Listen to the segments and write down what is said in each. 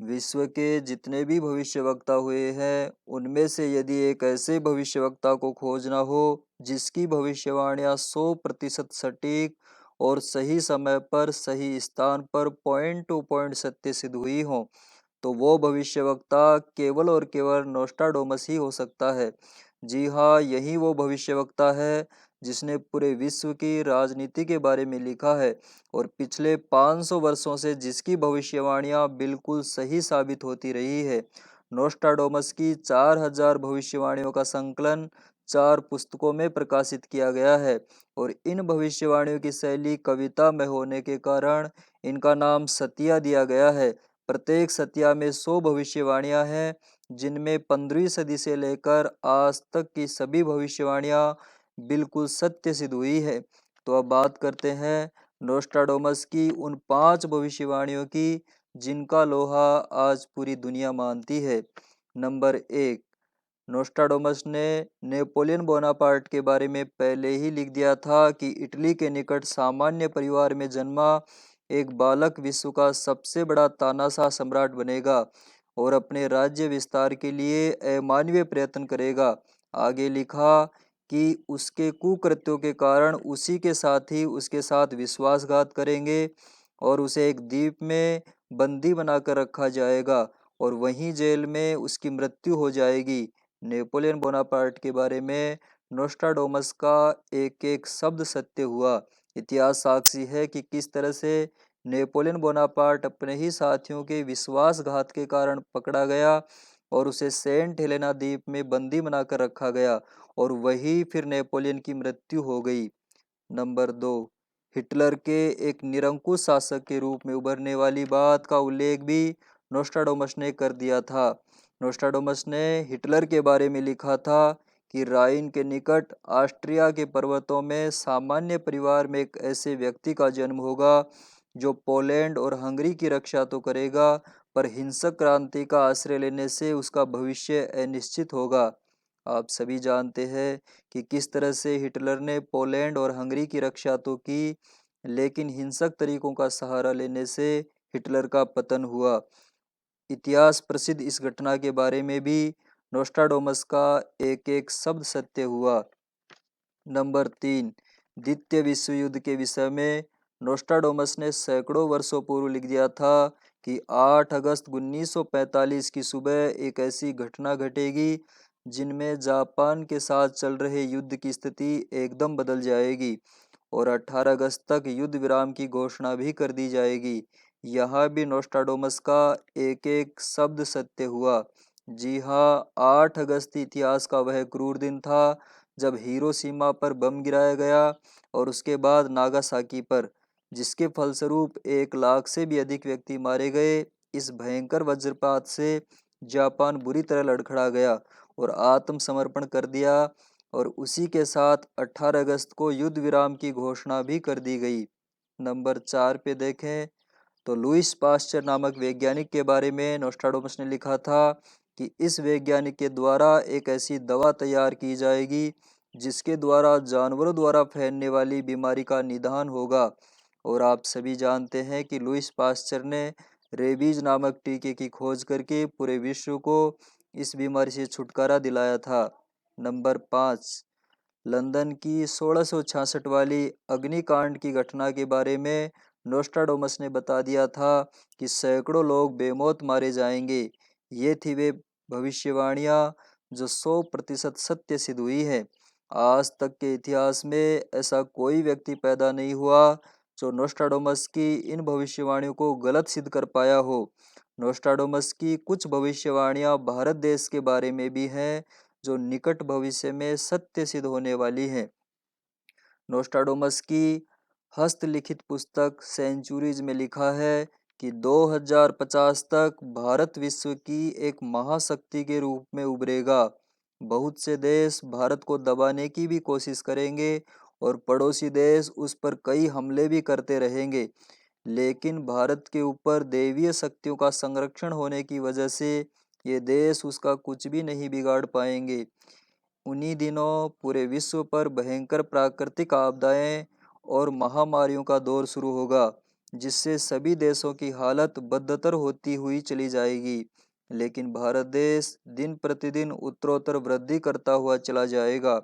विश्व के जितने भी भविष्यवक्ता हुए हैं उनमें से यदि एक ऐसे भविष्यवक्ता को खोजना हो जिसकी भविष्यवाणियां 100% सटीक और सही समय पर सही स्थान पर पॉइंट टू पॉइंट सत्य सिद्ध हुई हो, तो वो भविष्यवक्ता केवल और केवल नोस्ट्राडोमस ही हो सकता है। जी हाँ, यही वो भविष्यवक्ता है जिसने पूरे विश्व की राजनीति के बारे में लिखा है और पिछले 500 वर्षों से जिसकी भविष्यवाणियां बिल्कुल सही साबित होती रही है। नोस्ट्राडोमस की 4000 भविष्यवाणियों का संकलन 4 पुस्तकों में प्रकाशित किया गया है और इन भविष्यवाणियों की शैली कविता में होने के कारण इनका नाम सतिया दिया गया है। प्रत्येक सतिया में 100 भविष्यवाणियां हैं जिनमें 15वीं सदी से लेकर आज तक की सभी भविष्यवाणियां बिल्कुल सत्य सिद्ध हुई है। तो अब बात करते हैं नोस्ट्राडोमस की उन 5 भविष्यवाणियों की जिनका लोहा आज पूरी दुनिया मानती है। नंबर 1, नोस्ट्राडोमस ने नेपोलियन बोनापार्ट के बारे में पहले ही लिख दिया था कि इटली के निकट सामान्य परिवार में जन्मा एक बालक विश्व का सबसे बड़ा तानाशाह सम्राट बनेगा और अपने राज्य विस्तार के लिए अमानवीय प्रयत्न करेगा। आगे लिखा कि उसके कुकृत्यों के कारण उसी के साथी उसके साथ विश्वासघात करेंगे और उसे एक द्वीप में बंदी बनाकर रखा जाएगा और वहीं जेल में उसकी मृत्यु हो जाएगी। नेपोलियन बोनापार्ट के बारे में नोस्ट्राडोमस का एक एक शब्द सत्य हुआ। इतिहास साक्षी है कि किस तरह से नेपोलियन बोनापार्ट अपने ही साथियों के विश्वासघात के कारण पकड़ा गया और उसे सेंट हेलेना द्वीप में बंदी बनाकर रखा गया और वही फिर नेपोलियन की मृत्यु हो गई। नंबर 2, हिटलर के एक निरंकुश शासक के रूप में उभरने वाली बात का उल्लेख भी नोस्ट्राडोमस ने कर दिया था। नोस्ट्राडोमस ने हिटलर के बारे में लिखा था कि राइन के निकट ऑस्ट्रिया के पर्वतों में सामान्य परिवार में एक ऐसे व्यक्ति का जन्म होगा जो पोलैंड और हंगरी की रक्षा तो करेगा पर हिंसक क्रांति का आश्रय लेने से उसका भविष्य अनिश्चित होगा। आप सभी जानते हैं कि किस तरह से हिटलर ने पोलैंड और हंगरी की रक्षा तो की, लेकिन हिंसक तरीकों का सहारा लेने से हिटलर का पतन हुआ। इतिहास प्रसिद्ध इस घटना के बारे में भी नोस्ट्राडोमस का एक एक शब्द सत्य हुआ। नंबर 3, द्वितीय विश्व युद्ध के विषय में नोस्ट्राडोमस ने सैकड़ों वर्षों पूर्व लिख दिया था कि 8 अगस्त 1945 की सुबह एक ऐसी घटना घटेगी जिनमें जापान के साथ चल रहे युद्ध की स्थिति एकदम बदल जाएगी और 18 अगस्त तक युद्ध विराम की घोषणा भी कर दी जाएगी। यहाँ भी नोस्ट्राडोमस का एक एक शब्द सत्य हुआ। जी हाँ, 8 अगस्त इतिहास का वह क्रूर दिन था जब हिरोशिमा पर बम गिराया गया और उसके बाद नागासाकी पर, जिसके फलस्वरूप 1 लाख से भी अधिक व्यक्ति मारे गए। इस भयंकर वज्रपात से जापान बुरी तरह लड़खड़ा गया और आत्मसमर्पण कर दिया और उसी के साथ 18 अगस्त को युद्ध विराम की घोषणा भी कर दी गई। नंबर 4 पे देखें तो लुईस पास्चर नामक वैज्ञानिक के बारे में नोस्ट्राडोमस ने लिखा था कि इस वैज्ञानिक के द्वारा एक ऐसी दवा तैयार की जाएगी जिसके द्वारा जानवरों द्वारा फैलने वाली बीमारी का निदान होगा। और आप सभी जानते हैं कि लुईस पास्चर ने रेबीज नामक टीके की खोज करके पूरे विश्व को इस बीमारी से छुटकारा दिलाया था। नंबर 5, लंदन की 1666 वाली अग्निकांड की घटना के बारे में नोस्ट्राडोमस ने बता दिया था कि सैकड़ों लोग बेमौत मारे जाएंगे। ये थी वे भविष्यवाणियां जो 100% सत्य सिद्ध हुई है। आज तक के इतिहास में ऐसा कोई व्यक्ति पैदा नहीं हुआ जो नोस्ट्राडोमस की इन भविष्यवाणियों को गलत सिद्ध कर पाया हो। नोस्ट्राडोमस की कुछ भविष्यवाणियां भारत देश के बारे में भी हैं जो निकट भविष्य में सत्य सिद्ध होने वाली हैं। नोस्ट्राडोमस की हस्तलिखित पुस्तक सेंचुरीज में लिखा है कि 2050 तक भारत विश्व की एक महाशक्ति के रूप में उभरेगा। बहुत से देश भारत को दबाने की भी कोशिश करेंगे और पड़ोसी देश उस पर कई हमले भी करते रहेंगे, लेकिन भारत के ऊपर दैवीय शक्तियों का संरक्षण होने की वजह से ये देश उसका कुछ भी नहीं बिगाड़ पाएंगे। उन्हीं दिनों पूरे विश्व पर भयंकर प्राकृतिक आपदाएं और महामारियों का दौर शुरू होगा जिससे सभी देशों की हालत बदतर होती हुई चली जाएगी। लेकिन भारत देश दिन प्रतिदिन उत्तरोत्तर वृद्धि करता हुआ चला जाएगा।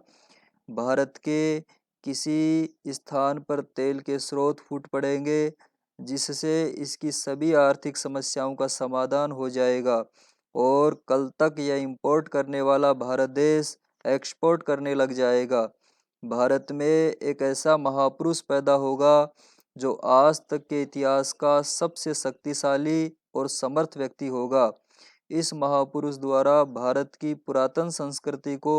भारत के किसी स्थान पर तेल के स्रोत फूट पड़ेंगे, जिससे इसकी सभी आर्थिक समस्याओं का समाधान हो जाएगा और कल तक यह इंपोर्ट करने वाला भारत देश एक्सपोर्ट करने लग जाएगा। भारत में एक ऐसा महापुरुष पैदा होगा जो आज तक के इतिहास का सबसे शक्तिशाली और समर्थ व्यक्ति होगा। इस महापुरुष द्वारा भारत की पुरातन संस्कृति को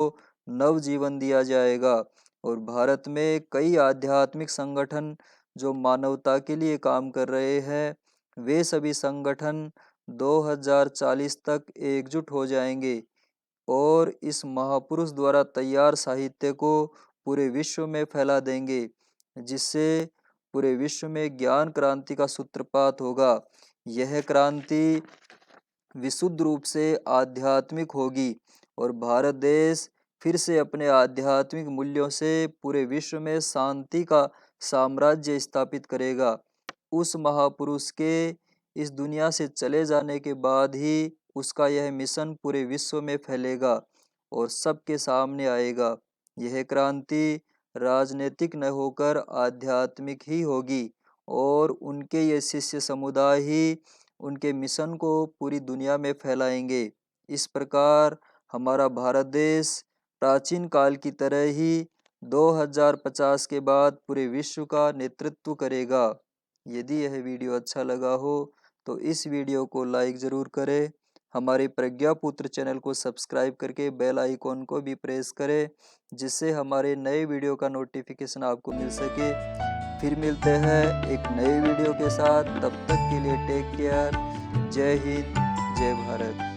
नवजीवन दिया जाएगा और भारत में कई आध्यात्मिक संगठन जो मानवता के लिए काम कर रहे हैं, वे सभी संगठन 2040 तक एकजुट हो जाएंगे और इस महापुरुष द्वारा तैयार साहित्य को पूरे विश्व में फैला देंगे, जिससे पूरे विश्व में ज्ञान क्रांति का सूत्रपात होगा। यह क्रांति विशुद्ध रूप से आध्यात्मिक होगी और भारत देश फिर से अपने आध्यात्मिक मूल्यों से पूरे विश्व में शांति का साम्राज्य स्थापित करेगा। उस महापुरुष के इस दुनिया से चले जाने के बाद ही उसका यह मिशन पूरे विश्व में फैलेगा और सबके सामने आएगा। यह क्रांति राजनीतिक न होकर आध्यात्मिक ही होगी और उनके ये शिष्य समुदाय ही उनके मिशन को पूरी दुनिया में फैलाएंगे। इस प्रकार हमारा भारत देश प्राचीन काल की तरह ही 2050 के बाद पूरे विश्व का नेतृत्व करेगा। यदि यह वीडियो अच्छा लगा हो तो इस वीडियो को लाइक ज़रूर करें। हमारे प्रज्ञापुत्र चैनल को सब्सक्राइब करके बेल आइकॉन को भी प्रेस करें, जिससे हमारे नए वीडियो का नोटिफिकेशन आपको मिल सके। फिर मिलते हैं एक नए वीडियो के साथ, तब तक के लिए टेक केयर। जय हिंद, जय भारत।